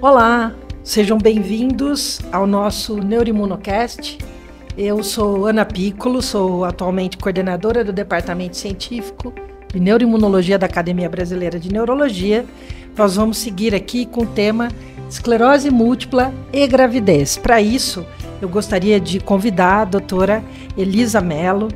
Olá, sejam bem-vindos ao nosso Neuroimunocast. Eu sou Ana Piccolo, sou atualmente coordenadora do Departamento Científico de Neuroimunologia da Academia Brasileira de Neurologia. Nós vamos seguir aqui com o tema esclerose múltipla e gravidez. Para isso, eu gostaria de convidar a doutora Elisa Mello.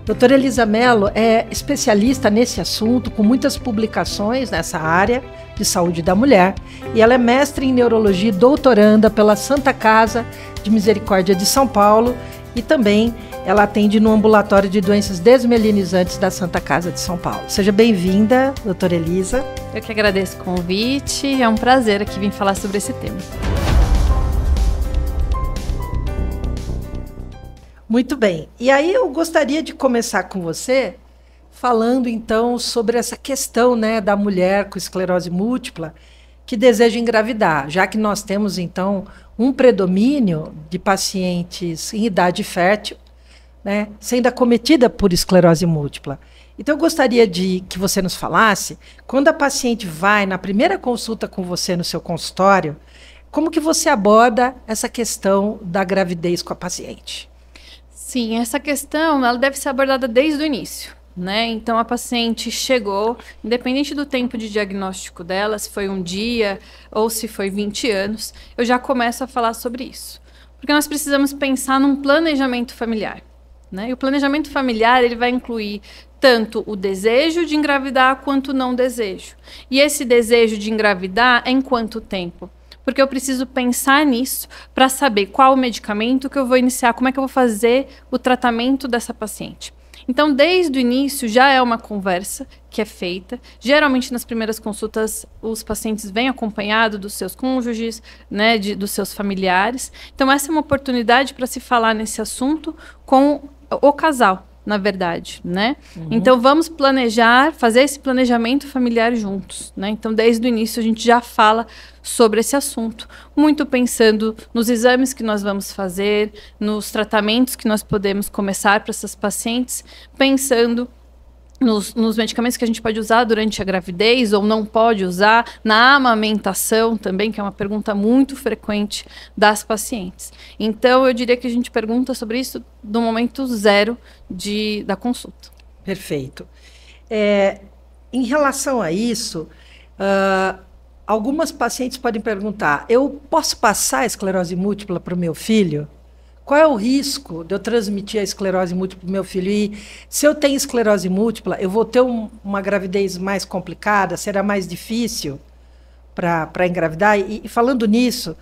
Doutora Elisa Mello é especialista nesse assunto, com muitas publicações nessa área de saúde da mulher, e ela é mestre em neurologia e doutoranda pela Santa Casa de Misericórdia de São Paulo, e também ela atende no ambulatório de doenças desmielinizantes da Santa Casa de São Paulo. Seja bem-vinda, doutora Elisa. Eu que agradeço o convite, é um prazer aqui vir falar sobre esse tema. Muito bem. E aí eu gostaria de começar com você falando então sobre essa questão, né, da mulher com esclerose múltipla que deseja engravidar, já que nós temos então um predomínio de pacientes em idade fértil, né, sendo acometida por esclerose múltipla. Então eu gostaria de que você nos falasse, quando a paciente vai na primeira consulta com você no seu consultório, como que você aborda essa questão da gravidez com a paciente? Sim, essa questão ela deve ser abordada desde o início, né? Então a paciente chegou, independente do tempo de diagnóstico dela, se foi um dia ou se foi 20 anos, eu já começo a falar sobre isso. Porque nós precisamos pensar num planejamento familiar, né? E o planejamento familiar ele vai incluir tanto o desejo de engravidar quanto o não desejo. E esse desejo de engravidar é em quanto tempo? Porque eu preciso pensar nisso para saber qual o medicamento que eu vou iniciar, como é que eu vou fazer o tratamento dessa paciente. Então, desde o início, já é uma conversa que é feita. Geralmente, nas primeiras consultas, os pacientes vêm acompanhados dos seus cônjuges, né, dos seus familiares. Então, essa é uma oportunidade para se falar nesse assunto com o casal, na verdade, né? Então, vamos planejar, fazer esse planejamento familiar juntos, né? Então, desde o início, a gente já fala sobre esse assunto, muito pensando nos exames que nós vamos fazer, nos tratamentos que nós podemos começar para essas pacientes, pensando nos medicamentos que a gente pode usar durante a gravidez ou não pode usar, na amamentação também, que é uma pergunta muito frequente das pacientes. Então, eu diria que a gente pergunta sobre isso do momento zero da consulta. Perfeito. Em relação a isso, algumas pacientes podem perguntar, eu posso passar a esclerose múltipla para o meu filho? Qual é o risco de eu transmitir a esclerose múltipla para o meu filho? E se eu tenho esclerose múltipla, eu vou ter uma gravidez mais complicada? Será mais difícil para engravidar? E falando nisso,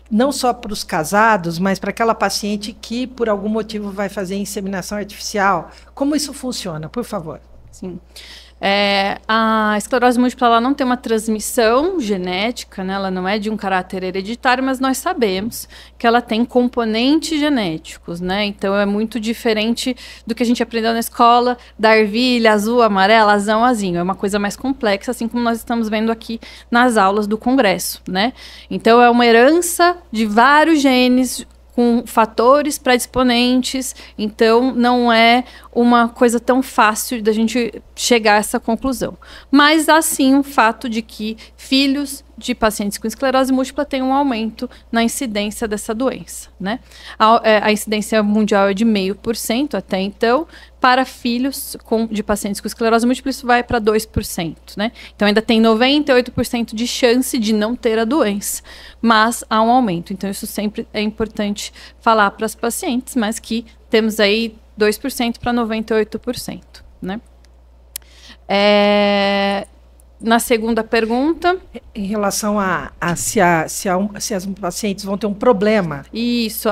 não só para os casados, mas para aquela paciente que, por algum motivo, vai fazer inseminação artificial. Como isso funciona? Por favor. Sim. A esclerose múltipla ela não tem uma transmissão genética, né? Ela não é de um caráter hereditário, mas nós sabemos que ela tem componentes genéticos, né? Então é muito diferente do que a gente aprendeu na escola, da ervilha, azul, amarela, azão, azinho. É uma coisa mais complexa, assim como nós estamos vendo aqui nas aulas do congresso, né? Então é uma herança de vários genes com fatores predisponentes, então não é uma coisa tão fácil da gente chegar a essa conclusão. Mas há sim o fato de que filhos de pacientes com esclerose múltipla têm um aumento na incidência dessa doença, né? A incidência mundial é de 0,5% até então. Para filhos de pacientes com esclerose múltipla, isso vai para 2%, né? Então, ainda tem 98% de chance de não ter a doença, mas há um aumento. Então, isso sempre é importante falar para as pacientes, mas que temos aí 2% para 98%, né? Na segunda pergunta... Em relação se as pacientes vão ter um problema. Isso.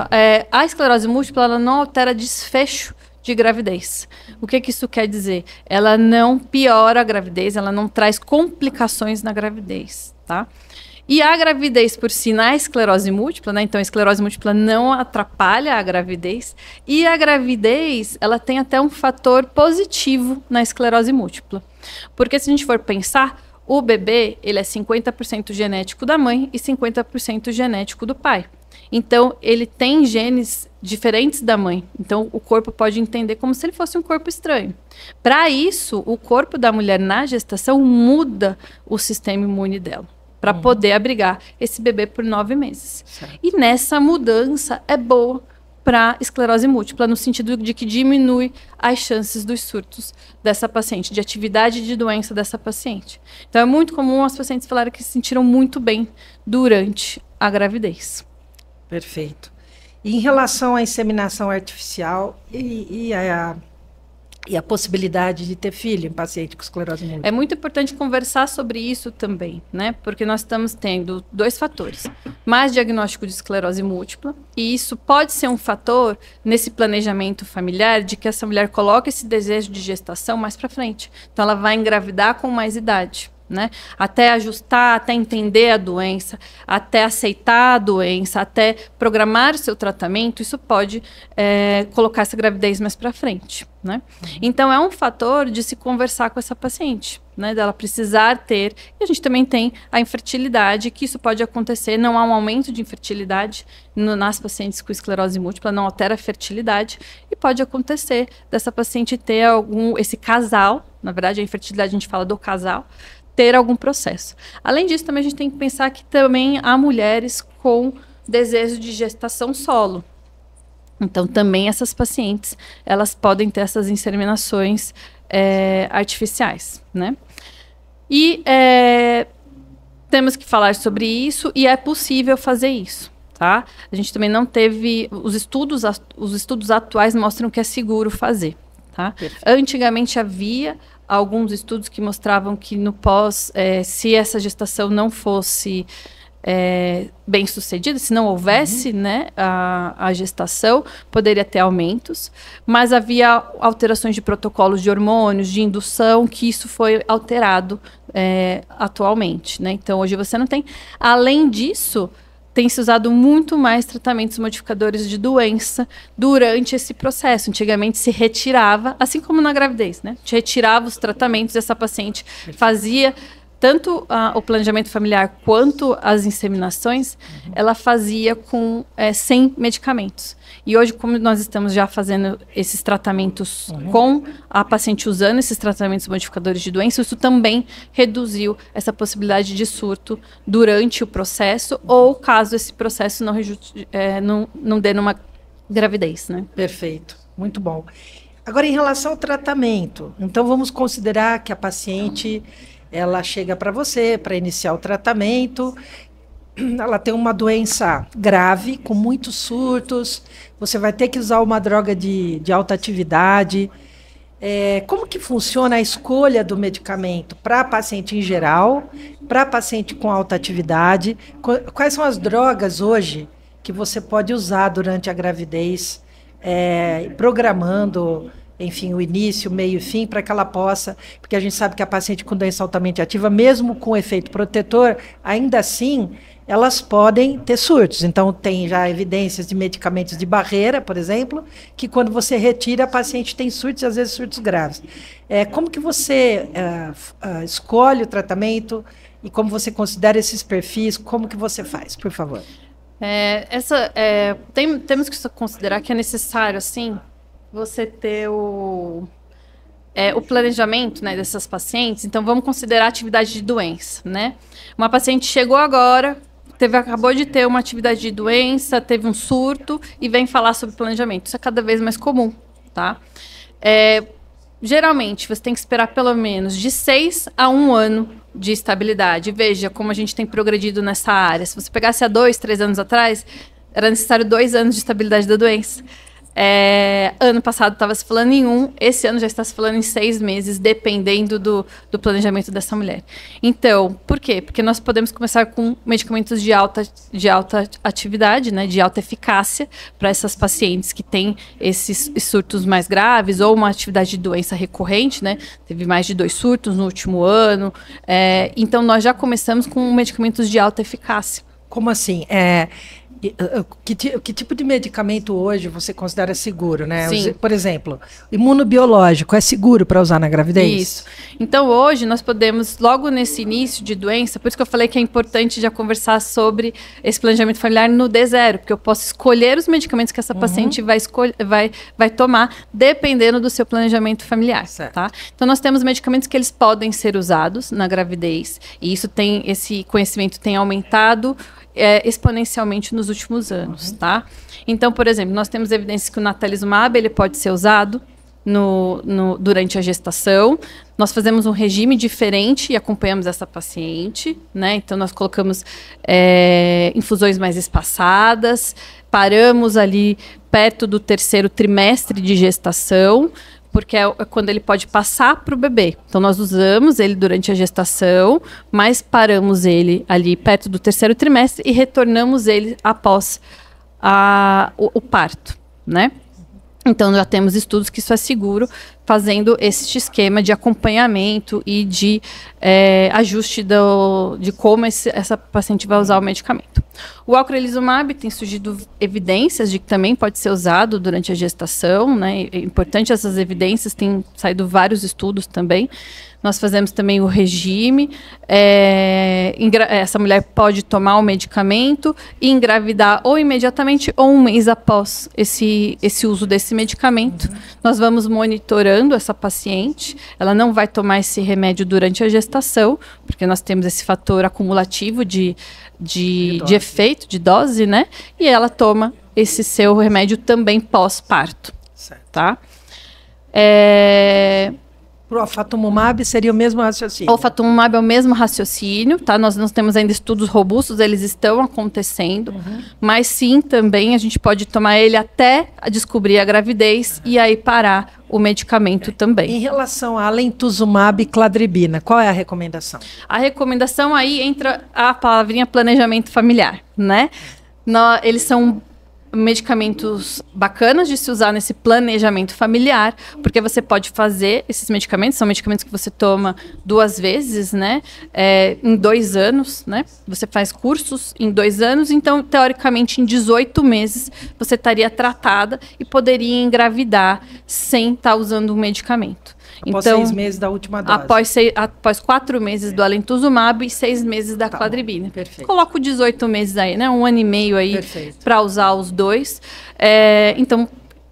A esclerose múltipla ela não altera desfecho de gravidez. O que isso quer dizer? Ela não piora a gravidez, ela não traz complicações na gravidez, tá? E a gravidez por si na esclerose múltipla, né? Então a esclerose múltipla não atrapalha a gravidez, e a gravidez, ela tem até um fator positivo na esclerose múltipla. Porque se a gente for pensar, o bebê, ele é 50% genético da mãe e 50% genético do pai. Então, ele tem genes diferentes da mãe. Então, o corpo pode entender como se ele fosse um corpo estranho. Para isso, o corpo da mulher na gestação muda o sistema imune dela. para poder abrigar esse bebê por 9 meses. Certo. E nessa mudança é boa para esclerose múltipla, no sentido de que diminui as chances dos surtos dessa paciente, de atividade de doença dessa paciente. Então é muito comum as pacientes falarem que se sentiram muito bem durante a gravidez. Perfeito. E em relação à inseminação artificial e a possibilidade de ter filho em paciente com esclerose múltipla? É muito importante conversar sobre isso também, né? Porque nós estamos tendo 2 fatores. Mais diagnóstico de esclerose múltipla, e isso pode ser um fator nesse planejamento familiar de que essa mulher coloque esse desejo de gestação mais para frente. Então ela vai engravidar com mais idade. Né? Até ajustar, até entender a doença, até aceitar a doença, até programar o seu tratamento, isso pode colocar essa gravidez mais para frente. Né? Então é um fator de se conversar com essa paciente, né? Dela precisar ter, e a gente também tem a infertilidade, que isso pode acontecer, não há um aumento de infertilidade nas pacientes com esclerose múltipla, não altera a fertilidade, e pode acontecer dessa paciente ter esse casal, na verdade a infertilidade a gente fala do casal, ter algum processo. Além disso, também a gente tem que pensar que também há mulheres com desejo de gestação solo. Então, também essas pacientes, elas podem ter essas inseminações artificiais, né? E temos que falar sobre isso e é possível fazer isso, tá? A gente também não teve... Os estudos atuais mostram que é seguro fazer, tá? Antigamente havia alguns estudos que mostravam que no pós, se essa gestação não fosse bem sucedida, se não houvesse né, a gestação, poderia ter aumentos, mas havia alterações de protocolos de hormônios, de indução, que isso foi alterado atualmente. Né? Então, hoje você não tem. Além disso, tem se usado muito mais tratamentos modificadores de doença durante esse processo. Antigamente se retirava, assim como na gravidez, né? Se retirava os tratamentos, essa paciente fazia tanto o planejamento familiar quanto as inseminações, ela fazia sem medicamentos. E hoje, como nós estamos já fazendo esses tratamentos com a paciente usando esses tratamentos modificadores de doença, isso também reduziu essa possibilidade de surto durante o processo ou caso esse processo não dê numa gravidez. Né? Perfeito, muito bom. Agora, em relação ao tratamento, então vamos considerar que a paciente... Ela chega para você para iniciar o tratamento, ela tem uma doença grave, com muitos surtos, você vai ter que usar uma droga de alta atividade. Como que funciona a escolha do medicamento para a paciente em geral, para a paciente com alta atividade? Quais são as drogas hoje que você pode usar durante a gravidez, programando... enfim, o início, o meio e fim, para que ela possa, porque a gente sabe que a paciente com doença altamente ativa, mesmo com efeito protetor, ainda assim, elas podem ter surtos. Então, tem já evidências de medicamentos de barreira, por exemplo, que quando você retira, a paciente tem surtos, e às vezes surtos graves. Como que você escolhe o tratamento e como você considera esses perfis, como que você faz, por favor? Temos que considerar que é necessário, assim, você ter o planejamento, né, dessas pacientes. Então, vamos considerar a atividade de doença, né? Uma paciente chegou agora, acabou de ter uma atividade de doença, teve um surto e vem falar sobre planejamento. Isso é cada vez mais comum, tá? Geralmente, você tem que esperar pelo menos de 6 a 1 ano de estabilidade. Veja como a gente tem progredido nessa área. Se você pegasse há 2, 3 anos atrás, era necessário 2 anos de estabilidade da doença. Ano passado estava se falando em 1, esse ano já está se falando em 6 meses, dependendo do planejamento dessa mulher. Então, por quê? Porque nós podemos começar com medicamentos de alta atividade, né, de alta eficácia, para essas pacientes que têm esses surtos mais graves, ou uma atividade de doença recorrente, né, teve mais de 2 surtos no último ano. Então, nós já começamos com medicamentos de alta eficácia. Como assim? Que tipo de medicamento hoje você considera seguro, né? Sim. Por exemplo, imunobiológico é seguro para usar na gravidez? Isso. Então, hoje, nós podemos, logo nesse início de doença, por isso que eu falei que é importante já conversar sobre esse planejamento familiar no D0, porque eu posso escolher os medicamentos que essa paciente vai tomar, dependendo do seu planejamento familiar, tá? Então, nós temos medicamentos que eles podem ser usados na gravidez, e esse conhecimento tem aumentado exponencialmente nos últimos anos, tá? Então, por exemplo, nós temos evidências que o natalizumab ele pode ser usado durante a gestação. Nós fazemos um regime diferente e acompanhamos essa paciente, né? Então, nós colocamos infusões mais espaçadas, paramos ali perto do 3º trimestre de gestação, porque é quando ele pode passar para o bebê. Então, nós usamos ele durante a gestação, mas paramos ele ali perto do 3º trimestre e retornamos ele após o parto, né? Então, já temos estudos que isso é seguro, fazendo este esquema de acompanhamento e de ajuste de como essa paciente vai usar o medicamento. O ocrelizumab tem surgido evidências de que também pode ser usado durante a gestação, né? É importante essas evidências, tem saído vários estudos também. Nós fazemos também o regime, essa mulher pode tomar o medicamento e engravidar ou imediatamente ou um mês após esse uso desse medicamento. Nós vamos monitorando essa paciente, ela não vai tomar esse remédio durante a gestação, porque nós temos esse fator acumulativo de efeito, de dose, né? E ela toma esse seu remédio também pós-parto, tá? O ofatumumab seria o mesmo raciocínio? O ofatumumab é o mesmo raciocínio, tá? Nós não temos ainda estudos robustos, eles estão acontecendo, mas sim, também a gente pode tomar ele até descobrir a gravidez e aí parar o medicamento também. Em relação a alemtuzumab e cladribina, qual é a recomendação? A recomendação aí entra a palavrinha planejamento familiar, né? Eles são medicamentos bacanas de se usar nesse planejamento familiar, porque você pode fazer esses medicamentos, são medicamentos que você toma 2 vezes, né, em 2 anos, né, você faz cursos em 2 anos, então, teoricamente, em 18 meses, você estaria tratada e poderia engravidar sem estar usando um medicamento. Após então, 6 meses da última dose. Após 4 meses do alemtuzumab e 6 meses da cladribina. Perfeito. Coloco 18 meses aí, né? 1 ano e meio aí para usar os 2. Então,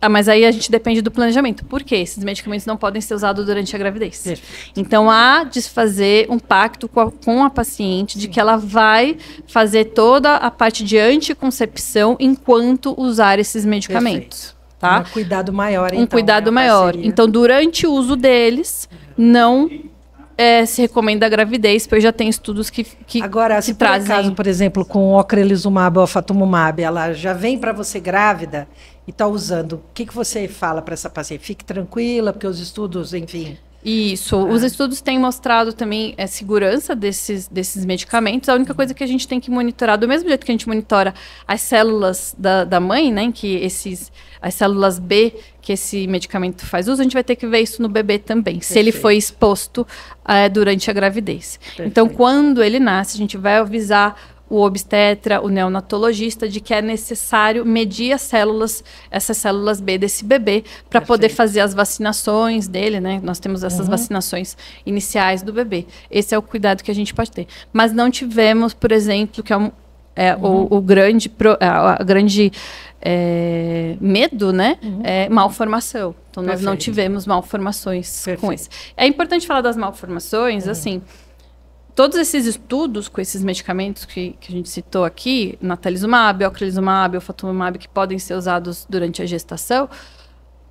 mas aí a gente depende do planejamento. Por quê? Esses medicamentos não podem ser usados durante a gravidez. Perfeito. Então, há de fazer um pacto com a paciente de que ela vai fazer toda a parte de anticoncepção enquanto usar esses medicamentos. Perfeito. Tá? Um cuidado maior, então. Um cuidado maior. Então, durante o uso deles, não se recomenda a gravidez, porque já tem estudos que Agora, se trazem... por acaso, por exemplo, com o ocrelizumab ou ofatumumab, ela já vem para você grávida e está usando, o que você fala para essa paciente? Fique tranquila, porque os estudos, enfim... Isso, os estudos têm mostrado também a segurança desses medicamentos. A única coisa que a gente tem que monitorar, do mesmo jeito que a gente monitora as células da mãe, né, as células B que esse medicamento faz uso, a gente vai ter que ver isso no bebê também, Perfeito. Se ele foi exposto durante a gravidez. Perfeito. Então, quando ele nasce, a gente vai avisar o obstetra, o neonatologista, de que é necessário medir essas células B desse bebê, para poder fazer as vacinações dele, né? Nós temos essas vacinações iniciais do bebê. Esse é o cuidado que a gente pode ter. Mas não tivemos, por exemplo, que o grande medo, né? Malformação. Então, nós não tivemos malformações com isso. É importante falar das malformações, assim... Todos esses estudos com esses medicamentos que a gente citou aqui, natalizumab, ocrelizumab, ofatumumab, que podem ser usados durante a gestação,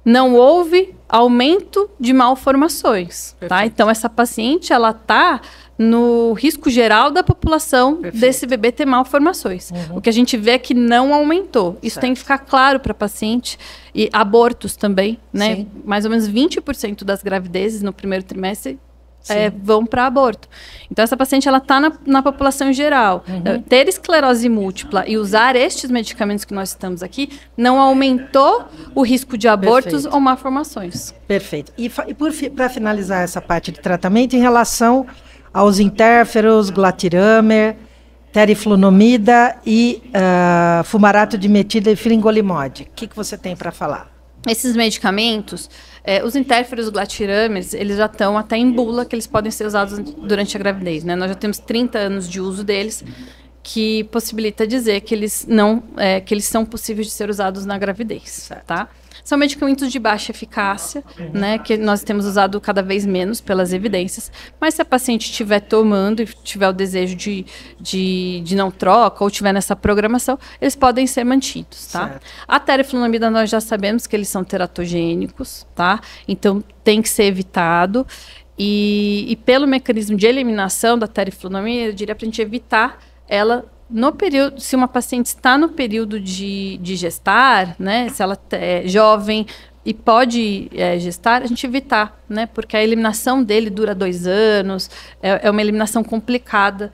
não houve aumento de malformações, tá? Então, essa paciente, ela está no risco geral da população desse bebê ter malformações. O que a gente vê é que não aumentou. Isso tem que ficar claro para a paciente. E abortos também, né? Sim. Mais ou menos 20% das gravidezes no primeiro trimestre vão para aborto. Então, essa paciente ela está na população geral. Ter esclerose múltipla e usar estes medicamentos que nós estamos aqui não aumentou o risco de abortos ou malformações. Perfeito. E para finalizar essa parte de tratamento, em relação aos interferons, glatiramer, teriflunomida e fumarato de metila e fingolimod. O que você tem para falar? Esses medicamentos, os interferons glatiramers, eles já estão até em bula que eles podem ser usados durante a gravidez, né? Nós já temos 30 anos de uso deles, que possibilita dizer que eles são possíveis de ser usados na gravidez, tá? São medicamentos de baixa eficácia, né, que nós temos usado cada vez menos pelas evidências, mas se a paciente estiver tomando e tiver o desejo de não troca ou tiver nessa programação, eles podem ser mantidos, tá? Certo. A teriflunomida nós já sabemos que eles são teratogênicos, tá? Então tem que ser evitado e pelo mecanismo de eliminação da teriflunomida, eu diria para a gente evitar ela no período, se uma paciente está no período de gestar, né, se ela é jovem e pode gestar, a gente evitar, né, porque a eliminação dele dura 2 anos, é uma eliminação complicada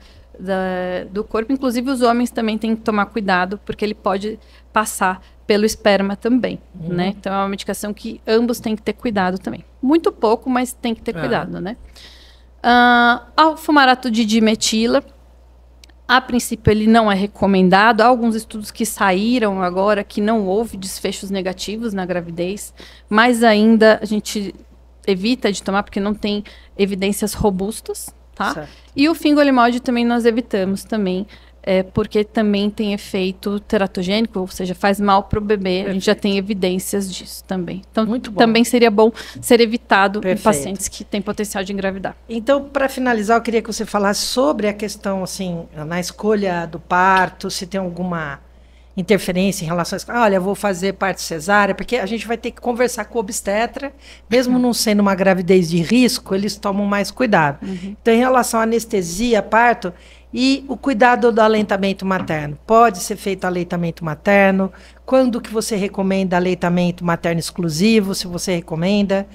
do corpo, inclusive os homens também têm que tomar cuidado, porque ele pode passar pelo esperma também, né, então é uma medicação que ambos têm que ter cuidado também. Muito pouco, mas tem que ter cuidado, né. O fumarato de dimetila, a princípio, ele não é recomendado. Há alguns estudos que saíram agora que não houve desfechos negativos na gravidez, mas ainda a gente evita de tomar porque não tem evidências robustas, tá? Certo. E o fingolimod também nós evitamos também, porque também tem efeito teratogênico, ou seja, faz mal para o bebê. Perfeito. A gente já tem evidências disso também. Então, também seria bom ser evitado em pacientes que têm potencial de engravidar. Então, para finalizar, eu queria que você falasse sobre a questão, assim, na escolha do parto, se tem alguma interferência em relação a... Olha, vou fazer parto cesárea, porque a gente vai ter que conversar com o obstetra, mesmo não sendo uma gravidez de risco, eles tomam mais cuidado. Então, em relação à anestesia, parto... E o cuidado do aleitamento materno. Pode ser feito aleitamento materno? Quando que você recomenda aleitamento materno exclusivo, se você recomenda?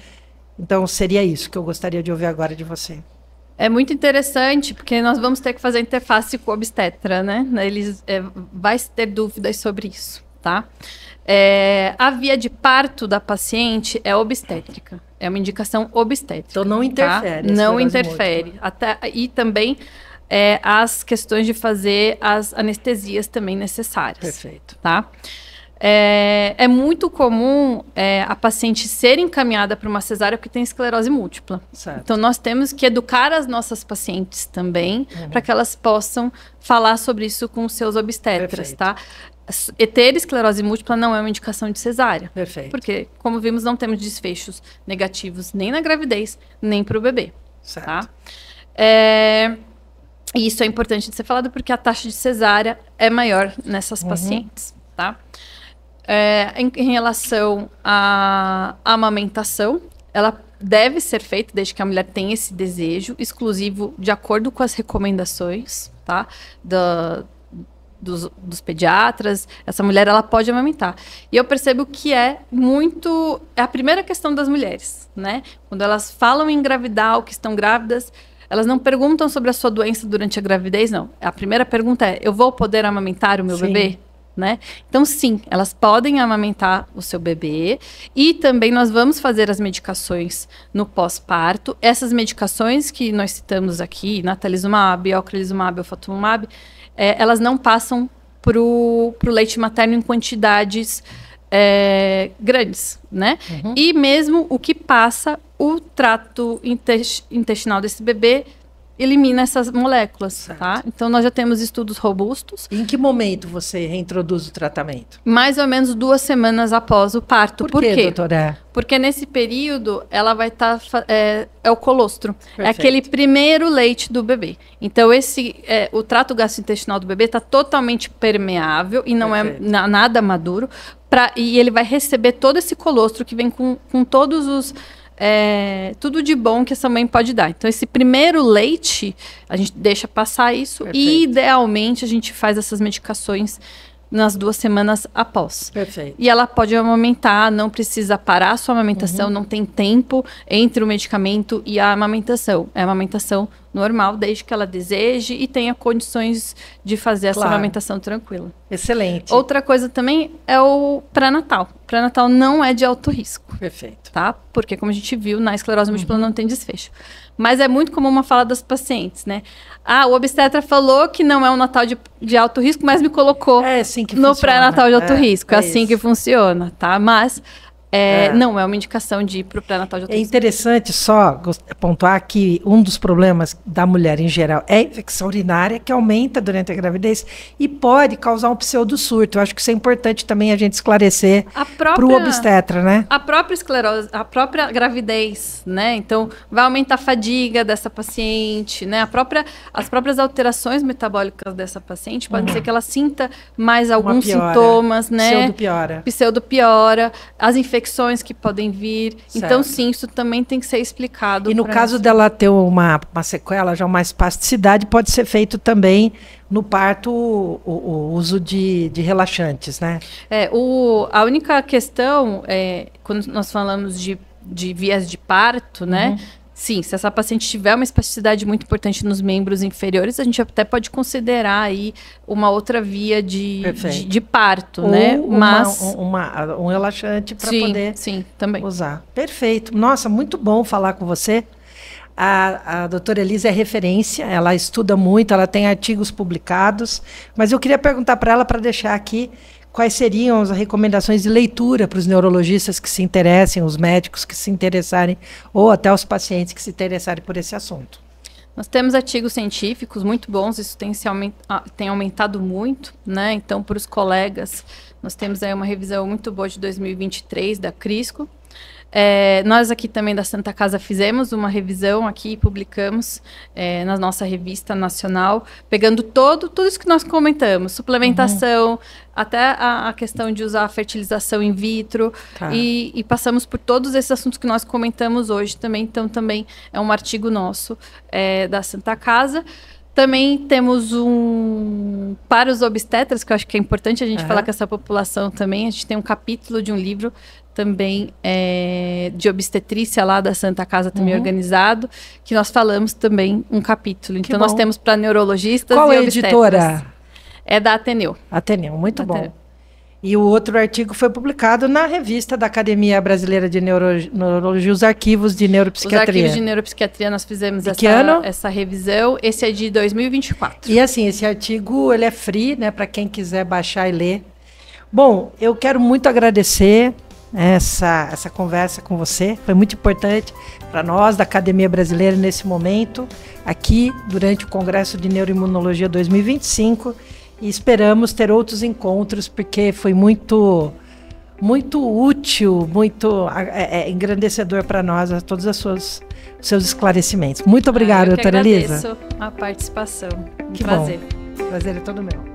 Então, seria isso que eu gostaria de ouvir agora de você. É muito interessante, porque nós vamos ter que fazer interface com o obstetra, né? Vai ter dúvidas sobre isso, tá? A via de parto da paciente é obstétrica. É uma indicação obstétrica. Então, não interfere. Tá? Não interfere. E também... as questões de fazer as anestesias também necessárias. Perfeito. Tá? É muito comum a paciente ser encaminhada para uma cesárea porque tem esclerose múltipla. Certo. Então, nós temos que educar as nossas pacientes também para que elas possam falar sobre isso com os seus obstetras, tá? Ter esclerose múltipla não é uma indicação de cesárea. Perfeito. Porque, como vimos, não temos desfechos negativos nem na gravidez, nem para o bebê. Certo. Tá? E isso é importante de ser falado porque a taxa de cesárea é maior nessas pacientes, tá? Em relação à amamentação, ela deve ser feita desde que a mulher tenha esse desejo, exclusivo de acordo com as recomendações, tá? Dos pediatras. Essa mulher, ela pode amamentar. E eu percebo que é a primeira questão das mulheres, né? Quando elas falam em engravidar ou que estão grávidas, elas não perguntam sobre a sua doença durante a gravidez, não. A primeira pergunta é, eu vou poder amamentar o meu bebê? Né? Então, sim, elas podem amamentar o seu bebê e também nós vamos fazer as medicações no pós-parto. Essas medicações que nós citamos aqui, natalizumab, ocrelizumab, ofatumumab, elas não passam pro leite materno em quantidades grandes, né? E mesmo o que passa, o trato intestinal desse bebê elimina essas moléculas, certo. Tá? Então, nós já temos estudos robustos. Em que momento você reintroduz o tratamento? Mais ou menos 2 semanas após o parto. Por quê, doutora? Porque nesse período, ela vai estar... é o colostro. Perfeito. É aquele primeiro leite do bebê. Então, o trato gastrointestinal do bebê está totalmente permeável e não Perfeito. É nada maduro. E ele vai receber todo esse colostro que vem com todos os... tudo de bom que essa mãe pode dar. Então, esse primeiro leite, a gente deixa passar isso. Perfeito. E, idealmente, a gente faz essas medicações nas 2 semanas após. Perfeito. E ela pode amamentar, não precisa parar a sua amamentação, não tem tempo entre o medicamento e a amamentação. É a amamentação normal, desde que ela deseje e tenha condições de fazer essa amamentação tranquila. Excelente. Outra coisa também é o pré-natal. Pré-natal não é de alto risco. Perfeito. Tá? Porque, como a gente viu, na esclerose múltipla não tem desfecho. Mas é muito comum uma fala das pacientes, né? Ah, o obstetra falou que não é um natal de alto risco, mas me colocou assim que no pré-natal de alto risco. É assim isso. que funciona, tá? Mas não é uma indicação de ir para o pré-natal de alto risco. É interessante só pontuar que um dos problemas da mulher em geral é a infecção urinária, que aumenta durante a gravidez e pode causar um pseudo-surto. Eu acho que isso é importante também a gente esclarecer para o obstetra, né? A própria esclerose, a própria gravidez, né? Então, vai aumentar a fadiga dessa paciente, né? As próprias alterações metabólicas dessa paciente podem ser que ela sinta mais alguns sintomas, né? Pseudo-piora. As infecções que podem vir. Certo. Então, sim, isso também tem que ser explicado. E no caso dela ter uma sequela, já uma espasticidade, pode ser feito também no parto o uso de relaxantes, né? A única questão, quando nós falamos de vias de parto, né? Sim, se essa paciente tiver uma espasticidade muito importante nos membros inferiores, a gente até pode considerar aí uma outra via de parto, né? Mas um relaxante para poder também usar. Perfeito. Nossa, muito bom falar com você. A doutora Elisa é referência, ela estuda muito, ela tem artigos publicados, mas eu queria perguntar para ela, para deixar aqui, quais seriam as recomendações de leitura para os neurologistas que se interessem, os médicos que se interessarem, ou até os pacientes que se interessarem por esse assunto? Nós temos artigos científicos muito bons, isso tem aumentado muito, né? Então, para os colegas, nós temos aí uma revisão muito boa de 2023 da CRISCO. Nós aqui também da Santa Casa fizemos uma revisão aqui e publicamos na nossa revista nacional, pegando tudo isso que nós comentamos, suplementação, até a questão de usar a fertilização in vitro, e passamos por todos esses assuntos que nós comentamos hoje também. Então, também é um artigo nosso da Santa Casa. Também temos para os obstetras, que eu acho que é importante a gente falar com essa população também. A gente tem um capítulo de um livro também de obstetrícia lá da Santa Casa, também organizado, que nós falamos também um capítulo. Então, nós temos para neurologistas e obstetras. Qual é a editora? É da Ateneu. Ateneu, muito bom. E o outro artigo foi publicado na revista da Academia Brasileira de Neurologia, os arquivos de neuropsiquiatria. Os arquivos de neuropsiquiatria, nós fizemos essa revisão. Esse é de 2024. E assim, esse artigo, ele é free, né, para quem quiser baixar e ler. Bom, eu quero muito agradecer essa conversa com você. Foi muito importante para nós, da Academia Brasileira, nesse momento, aqui, durante o Congresso de Neuroimunologia 2025. E esperamos ter outros encontros, porque foi muito útil, muito engrandecedor para nós, todos os seus esclarecimentos. Muito obrigada, doutora Elisa. Eu que agradeço a participação. Que prazer. Bom. Prazer é todo meu.